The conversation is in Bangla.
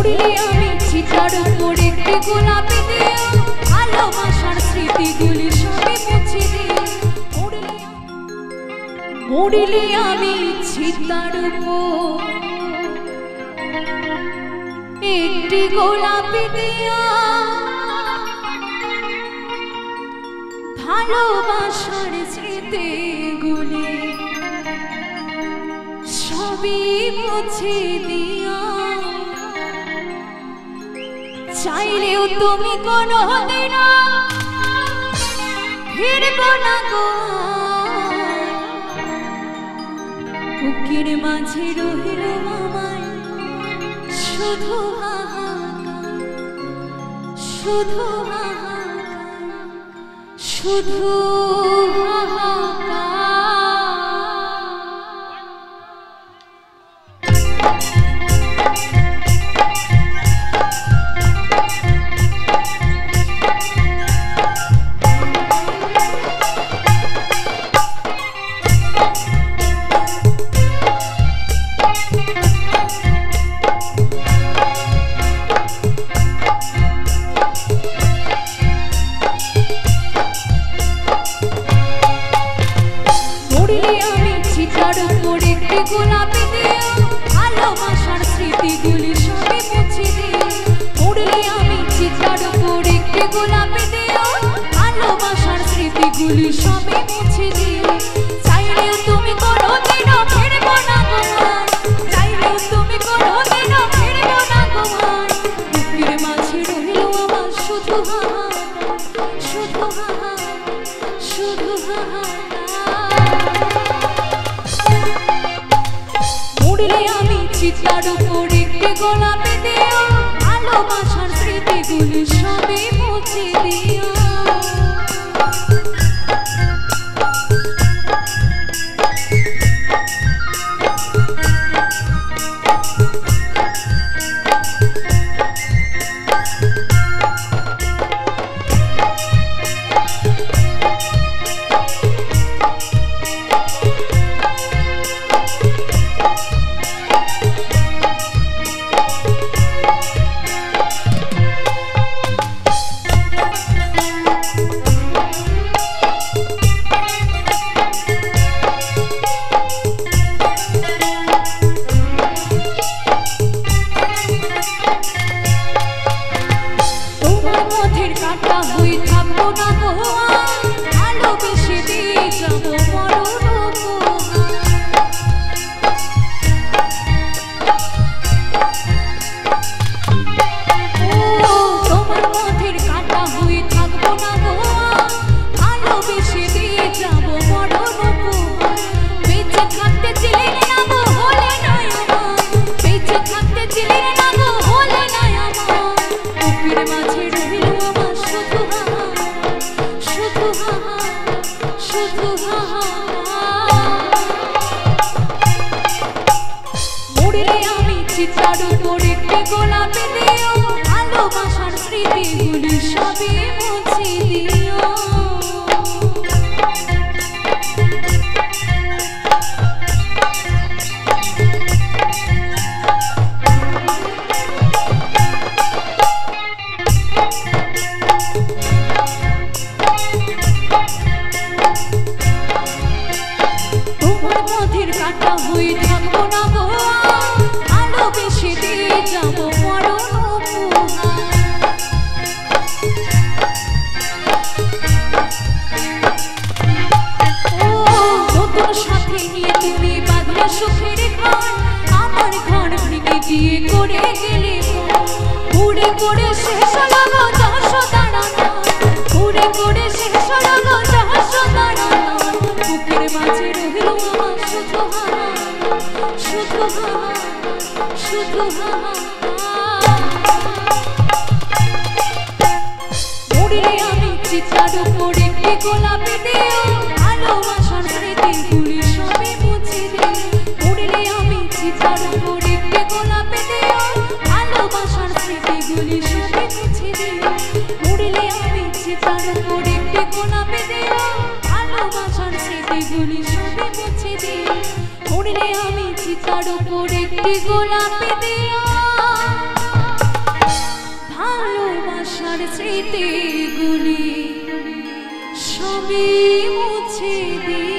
মরিলে আমি চিতার উপর একটি গোলাপি দিও, ভালোবাসার স্মৃতিগুলি সবই মুছে দিও। মরিলে আমি চিতার উপর একটি গোলাপি দিও, ভালোবাসার স্মৃতিগুলি সবই মুছে দিও। চাইলেও তুমি কোনোদিন ফিরবো না গো, বুকের মাঝে রহিল আমার শুধু হাহাকার, শুধু হাহাকার, শুধু হাহাকার। চিতার উপর একটি গোলাপি দিও, ভালোবাসার স্মৃতিগুলি সবই মুছে দিও। মরিলে আমি চিতার উপর একটি গোলাপি দিও, ভালোবাসার স্মৃতিগুলি সবই মুছে দিও। চাইলেও তুমি কোনোদিনও ফিরবো না গো, চাইলেও তুমি কোনোদিনও ফিরবো না গো, বুকের মাঝে রইল আমার শুধু হাহাকার, শুধু হাহাকার, শুধু হাহাকার। মরিলে আমি চিতার উপর একটি গোলাপি দিও, ভালোবাসার স্মৃতিগুলি সবই মুছে দিও। কাটা হয়ে থাকবো না গো, ভালোবেসে দিয়ে যাবো মরণ তোমার পথের কাটা হয়ে থাকবো না গো, ভালোবেসে দিয়ে যাবো মরণ। বেঁচে থাকতে ছিলে না গো, হলে নয় আমার, বেঁচে থাকতে ছিলে না গো, হলে নয় আমার, বুকের মাঝে রইল আমার শুধু হাহাকার, শুধু হাহাকার, শুধু হাহাকার। মরিলে আমি চিতার উপর একটি গোলাপি দিও, ভালোবাসার স্মৃতিগুলি সবই মুছে দিও। তোমার পথের কাটা হয়ে থাকবো না গো, ভালোবেসে দিয়ে যাবো মরণ নতুন সাথে নিয়ে তুমি বাঁধলে সুখের ঘর, আমার ঘর ভেঙে গিয়ে করে গেলে ঘুরে ঘুরে শেষ হলো গো যাশো দাঁড়ানো, ঘুরে ঘুরে শেষ হলো গো যাশো দাঁড়ানো, বুকের মাঝে রইল আমার শুধু হাহাকার, শুধু হাহাকার, শুধু হাহাকার। মরিলে আমি চিতার উপর একটি গোলাপি দিও, ভালোবাসার স্মৃতিগুলি সবই মুছে দিও। মরিলে আমি চিতার উপর একটি গোলাপি দিও, ভালোবাসার স্মৃতিগুলি সবই মুছে দিও। মরিলে আমি চিতার উপর একটি গোলাপি দিও, ভালোবাসার স্মৃতিগুলি সবই মুছে দিও। মরিলে আমি চিতার উপর একটি গোলাপি দিও। ভালোবাসার স্মৃতিগুলি সবই মুছে দিই।